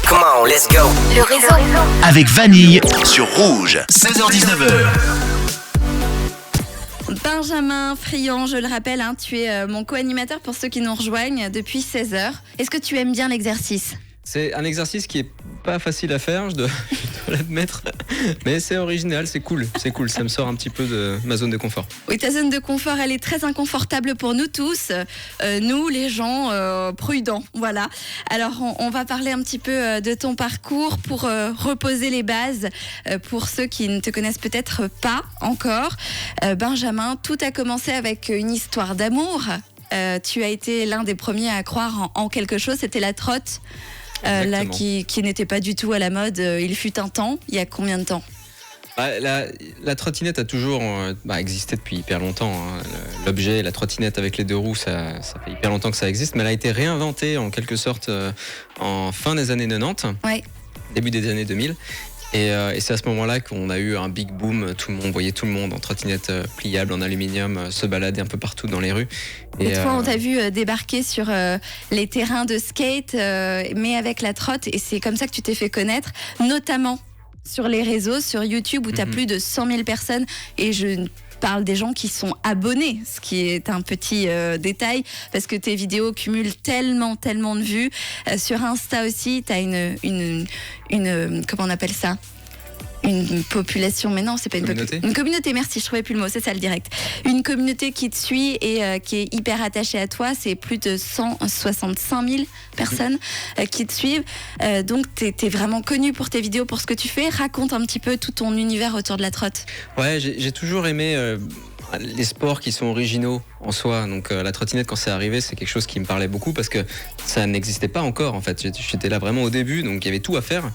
Come on, let's go. Le réseau. Avec Vanille sur Rouge. 16h-19h. Benjamin Friand, je le rappelle, tu es mon co-animateur pour ceux qui nous rejoignent depuis 16h. Est-ce que tu aimes bien l'exercice ? C'est un exercice qui est pas facile à faire, je dois l'admettre, mais c'est original, c'est cool, ça me sort un petit peu de ma zone de confort. Oui, ta zone de confort, elle est très inconfortable pour nous tous, nous les gens prudents, voilà. Alors on va parler un petit peu de ton parcours pour reposer les bases pour ceux qui ne te connaissent peut-être pas encore. Benjamin, tout a commencé avec une histoire d'amour. Tu as été l'un des premiers à croire en quelque chose, c'était la trotte. Là qui n'était pas du tout à la mode, il fut un temps. Il y a combien de temps ? La trottinette a toujours existé depuis hyper longtemps. L'objet, la trottinette avec les deux roues, ça fait hyper longtemps que ça existe, mais elle a été réinventée en quelque sorte en fin des années 90, ouais. Début des années 2000. Et c'est à ce moment-là qu'on a eu un big boom. On voyait tout le monde en trottinette pliable en aluminium se balader un peu partout dans les rues. Et toi, on t'a vu débarquer sur les terrains de skate, mais avec la trotte. Et c'est comme ça que tu t'es fait connaître, notamment sur les réseaux, sur YouTube, où tu as plus de 100 000 personnes. Et je parle des gens qui sont abonnés, ce qui est un petit détail, parce que tes vidéos cumulent tellement de vues. Sur Insta aussi, tu as une comment on appelle ça ? Une population, mais non, c'est pas une communauté. Une communauté, merci, je trouvais plus le mot, c'est ça le direct. Une communauté qui te suit et qui est hyper attachée à toi, c'est plus de 165 000 personnes qui te suivent. Donc, t'es vraiment connu pour tes vidéos, pour ce que tu fais. Raconte un petit peu tout ton univers autour de la trotte. Ouais, j'ai toujours aimé les sports qui sont originaux en soi. Donc, la trottinette, quand c'est arrivé, c'est quelque chose qui me parlait beaucoup parce que ça n'existait pas encore, en fait. J'étais là vraiment au début, donc il y avait tout à faire.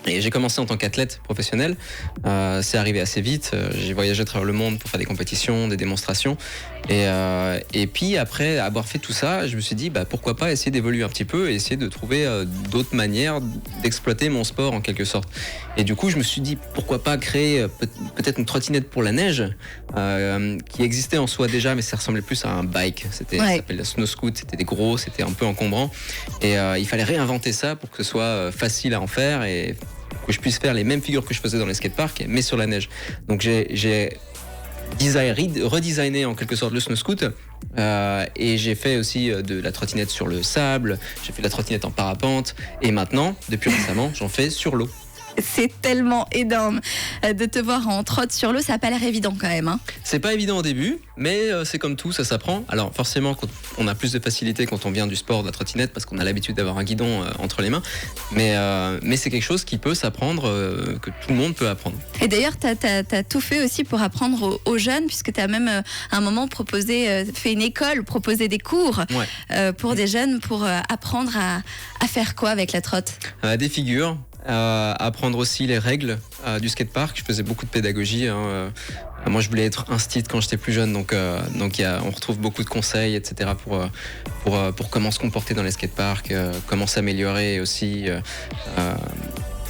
Et j'ai commencé en tant qu'athlète professionnel, c'est arrivé assez vite, j'ai voyagé à travers le monde pour faire des compétitions, des démonstrations, et puis après avoir fait tout ça, je me suis dit pourquoi pas essayer d'évoluer un petit peu et essayer de trouver d'autres manières d'exploiter mon sport en quelque sorte. Et du coup je me suis dit pourquoi pas créer peut-être une trottinette pour la neige, qui existait en soi déjà, mais ça ressemblait plus à un bike, ça s'appelle la snow scoot, c'était des gros, c'était un peu encombrant, et il fallait réinventer ça pour que ce soit facile à en faire et que je puisse faire les mêmes figures que je faisais dans les skateparks, mais sur la neige. Donc j'ai redesigné en quelque sorte le snow scoot, et j'ai fait aussi de la trottinette sur le sable, j'ai fait de la trottinette en parapente, et maintenant, depuis récemment, j'en fais sur l'eau. C'est tellement énorme de te voir en trotte sur l'eau, ça n'a pas l'air évident quand même. Hein. C'est pas évident au début, mais c'est comme tout, ça s'apprend. Alors forcément, on a plus de facilité quand on vient du sport de la trottinette parce qu'on a l'habitude d'avoir un guidon entre les mains, mais c'est quelque chose qui peut s'apprendre, que tout le monde peut apprendre. Et d'ailleurs, t'as tout fait aussi pour apprendre aux jeunes, puisque t'as même à un moment fait une école, proposé des cours pour des jeunes pour apprendre à faire quoi avec la trotte ? Des figures. Apprendre aussi les règles du skatepark. Je faisais beaucoup de pédagogie. Moi, je voulais être instit quand j'étais plus jeune, donc on retrouve beaucoup de conseils, etc. pour comment se comporter dans les skateparks, comment s'améliorer aussi.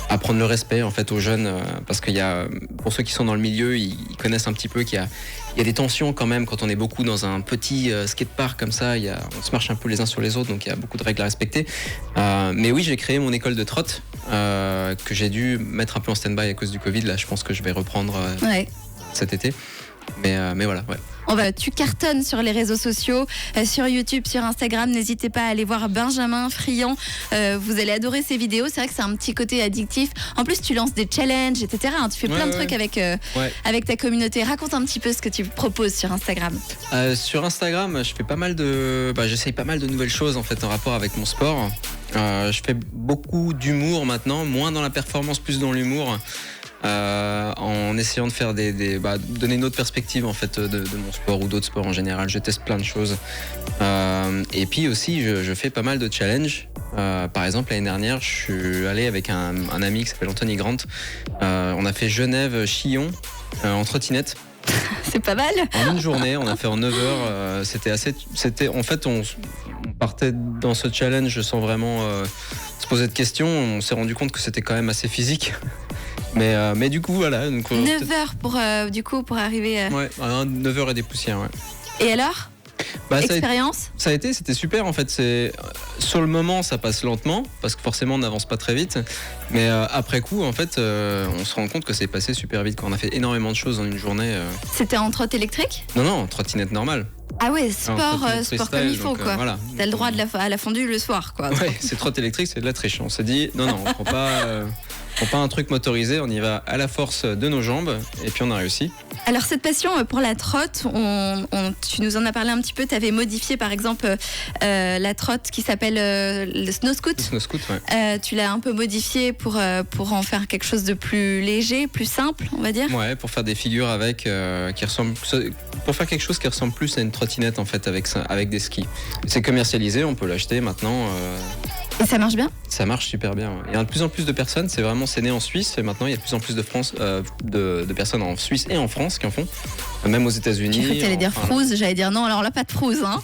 Apprendre le respect en fait aux jeunes, parce qu'il y a, pour ceux qui sont dans le milieu, ils connaissent un petit peu qu'il y a des tensions quand même quand on est beaucoup dans un petit skatepark comme ça. On se marche un peu les uns sur les autres, donc il y a beaucoup de règles à respecter. Mais oui, j'ai créé mon école de trotte que j'ai dû mettre un peu en stand-by à cause du Covid. Là, je pense que je vais reprendre cet été. Mais voilà, ouais. Tu cartonnes sur les réseaux sociaux, sur YouTube, sur Instagram. N'hésitez pas à aller voir Benjamin Friand. Vous allez adorer ses vidéos. C'est vrai que c'est un petit côté addictif. En plus, tu lances des challenges, etc. Tu fais plein de trucs avec ta communauté. Raconte un petit peu ce que tu proposes sur Instagram. Sur Instagram, je fais j'essaye pas mal de nouvelles choses en fait en rapport avec mon sport. Je fais beaucoup d'humour maintenant, moins dans la performance, plus dans l'humour. En essayant de faire donner une autre perspective en fait de mon sport ou d'autres sports en général. Je teste plein de choses, et puis aussi je fais pas mal de challenges. Par exemple l'année dernière je suis allé avec un ami qui s'appelle Anthony Grant. On a fait Genève-Chillon en trottinette. C'est pas mal. En une journée, on a fait en 9 heures. En fait, on partait dans ce challenge sans vraiment se poser de questions. On s'est rendu compte que c'était quand même assez physique. Mais du coup, voilà. Donc, 9 heures pour arriver. Ouais, 9 heures et des poussières, ouais. Et alors ? Bah, expérience? c'était super en fait. Sur le moment, ça passe lentement parce que forcément, on n'avance pas très vite. Mais après coup, en fait, on se rend compte que c'est passé super vite. Quand on a fait énormément de choses en une journée. C'était en trotte électrique? Non, trottinette normale. Ah ouais, sport comme il faut, donc, quoi. Voilà. T'as le droit à la fondue le soir, quoi. Ouais, c'est trotte électrique, c'est de la triche. On s'est dit, non, on prend pas un truc motorisé, on y va à la force de nos jambes, et puis on a réussi. Alors cette passion pour la trotte, tu nous en as parlé un petit peu, tu avais modifié par exemple la trotte qui s'appelle le snow scoot. Le snow scoot, ouais. Tu l'as un peu modifié pour en faire quelque chose de plus léger, plus simple, on va dire. Ouais, pour faire des figures avec pour faire quelque chose qui ressemble plus à une trottinette en fait avec des skis. C'est commercialisé, on peut l'acheter maintenant. Et ça marche bien? Ça marche super bien. Il y a de plus en plus de personnes. C'est né en Suisse et maintenant il y a de plus en plus de personnes en Suisse et en France qui en font, même aux États-Unis. J'ai cru que tu allais dire frouze. J'allais dire non. Alors là, pas de frouze, hein.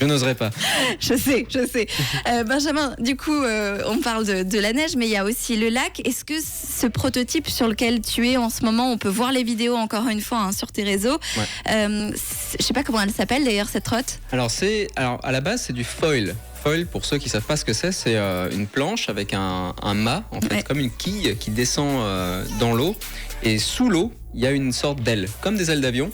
Je n'oserais pas. Je sais. Benjamin, du coup, on parle de la neige, mais il y a aussi le lac. Est-ce que ce prototype sur lequel tu es en ce moment, on peut voir les vidéos encore une fois sur tes réseaux. Ouais. Je sais pas comment elle s'appelle d'ailleurs cette trotte. Alors à la base c'est du foil. Foil, pour ceux qui savent pas ce que c'est une planche avec un mât en fait, comme une quille qui descend dans l'eau, et sous l'eau il y a une sorte d'aile, comme des ailes d'avion.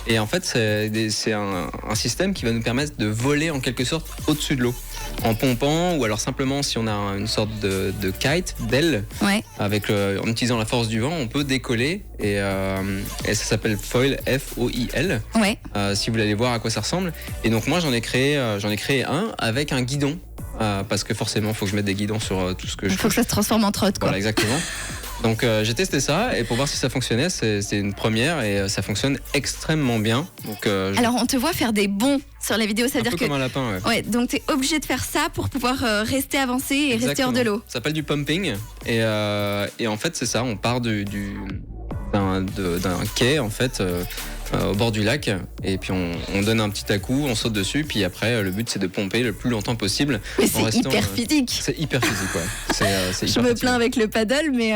Et en fait, c'est un système qui va nous permettre de voler en quelque sorte au-dessus de l'eau, en pompant, ou alors simplement si on a une sorte de kite, d'aile, en utilisant la force du vent, on peut décoller. Et ça s'appelle foil, F-O-I-L. Ouais. Si vous voulez aller voir à quoi ça ressemble. Et donc moi, j'en ai créé un avec un guidon. Parce que forcément, il faut que je mette des guidons sur tout ce que je fais. Il faut que ça se transforme en trotte, quoi. Voilà, exactement. Donc j'ai testé ça, et pour voir si ça fonctionnait, c'est une première, et ça fonctionne extrêmement bien. Donc, alors on te voit faire des bonds sur les vidéos, c'est-à-dire que comme un lapin. Ouais, donc tu es obligé de faire ça pour pouvoir rester avancé et rester hors de l'eau. Ça s'appelle du pumping, et en fait c'est ça, on part d'un quai en fait. Au bord du lac, et puis on donne un petit à-coup, on saute dessus, puis après le but c'est de pomper le plus longtemps possible. Mais c'est hyper physique. C'est hyper physique, ouais. C'est je me plains avec le paddle, mais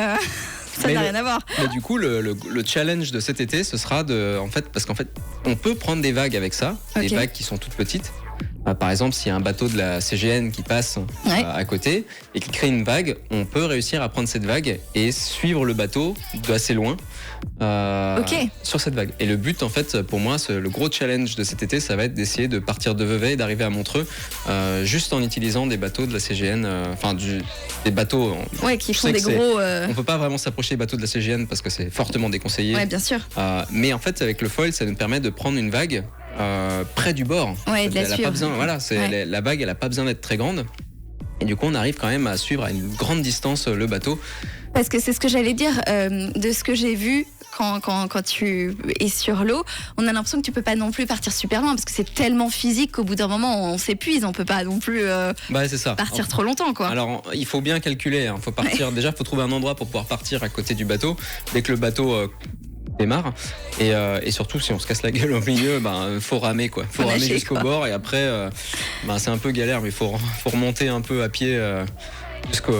ça n'a rien à voir. Mais du coup, le challenge de cet été, ce sera parce qu'en fait, on peut prendre des vagues avec ça, des vagues qui sont toutes petites. Par exemple, s'il y a un bateau de la CGN qui passe à côté et qui crée une vague, on peut réussir à prendre cette vague et suivre le bateau d'assez loin sur cette vague. Et le but, en fait, pour moi, le gros challenge de cet été, ça va être d'essayer de partir de Vevey et d'arriver à Montreux juste en utilisant des bateaux de la CGN, des bateaux qui font des gros... On peut pas vraiment s'approcher des bateaux de la CGN parce que c'est fortement déconseillé. Ouais, bien sûr. Mais en fait, avec le foil, ça nous permet de prendre une vague près du bord. Ouais, de la suivre. Pas besoin, la vague, elle a pas besoin d'être très grande. Et du coup, on arrive quand même à suivre à une grande distance le bateau. Parce que c'est ce que j'allais dire, de ce que j'ai vu quand tu es sur l'eau, on a l'impression que tu peux pas non plus partir super loin, parce que c'est tellement physique qu'au bout d'un moment, on s'épuise, on peut pas non plus c'est ça. Partir trop longtemps, quoi. Alors, il faut bien calculer, faut partir. Déjà, il faut trouver un endroit pour pouvoir partir à côté du bateau. Dès que le bateau démarre, et surtout si on se casse la gueule au milieu, faut ramer, quoi. Faut ramer jusqu'au bord, et après c'est un peu galère, mais faut remonter un peu à pied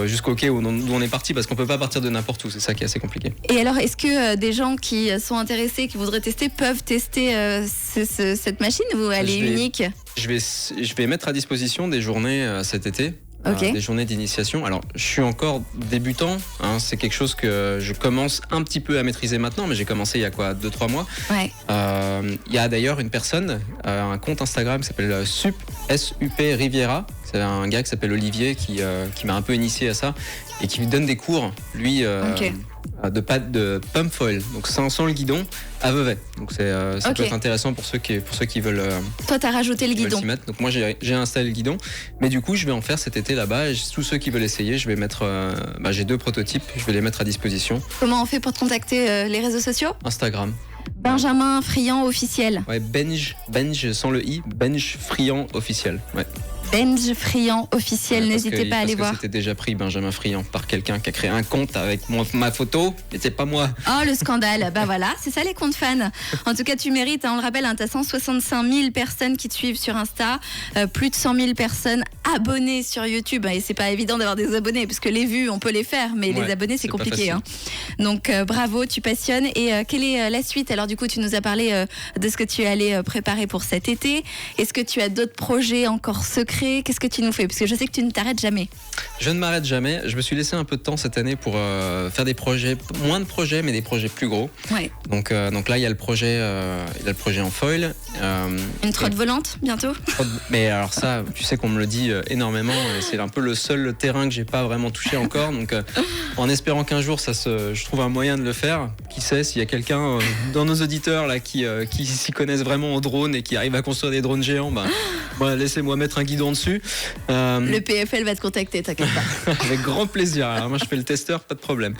jusqu'au quai où on est parti, parce qu'on peut pas partir de n'importe où, c'est ça qui est assez compliqué. Et alors, est-ce que des gens qui sont intéressés, qui voudraient tester, peuvent tester cette machine, ou elle est unique? Je vais mettre à disposition des journées cet été. Des journées d'initiation. Alors, je suis encore débutant, c'est quelque chose que je commence un petit peu à maîtriser maintenant, mais j'ai commencé il y a 2-3 mois. Ouais. Il y a d'ailleurs une personne, un compte Instagram qui s'appelle S-U-P Riviera. C'est un gars qui s'appelle Olivier qui m'a un peu initié à ça, et qui lui donne des cours, lui, de pump foil, donc sans le guidon, à Vevey. Donc ça peut être intéressant pour ceux qui veulent. Toi, t'as rajouté le guidon. Donc moi, j'ai installé le guidon, mais du coup, je vais en faire cet été là-bas. Et tous ceux qui veulent essayer, je vais mettre. J'ai 2 prototypes, je vais les mettre à disposition. Comment on fait pour te contacter, les réseaux sociaux? Instagram. Benjamin Friand officiel. Ouais, Benj sans le i, Benj Friand officiel. Ouais. Benj Friand officiel, Parce n'hésitez que- pas à aller parce voir. que c'était déjà pris Benjamin Friand par quelqu'un qui a créé un compte avec ma photo, mais c'est pas moi. Oh, le scandale. Bah voilà, c'est ça les comptes fans. En tout cas, tu mérites, hein, on le rappelle, tu as 165 000 personnes qui te suivent sur Insta, plus de 100 000 personnes abonnées sur YouTube. Et c'est pas évident d'avoir des abonnés, parce que les vues, on peut les faire, mais Ouais, les abonnés, c'est c'est pas compliqué. facile. Donc bravo, tu passionnes. Et quelle est la suite? Alors du coup, tu nous as parlé de ce que tu allais préparer pour cet été. Est-ce que tu as d'autres projets encore secrets? Qu'est-ce que tu nous fais? Parce que je sais que tu ne t'arrêtes jamais. Je ne m'arrête jamais. Je me suis laissé un peu de temps cette année pour faire des projets, moins de projets, mais des projets plus gros. Ouais. Donc là, il y a le projet en foil. Une trotte volante bientôt? Mais alors ça, tu sais qu'on me le dit énormément. Et c'est un peu le seul terrain que j'ai pas vraiment touché encore. Donc en espérant qu'un jour, je trouve un moyen de le faire. Qui sait, s'il y a quelqu'un dans nos auditeurs là qui s'y connaissent vraiment en drone et qui arrive à construire des drones géants, laissez-moi mettre un guidon dessus. Le PFL va te contacter, t'inquiète pas. Avec grand plaisir. Alors moi, je fais le testeur, pas de problème.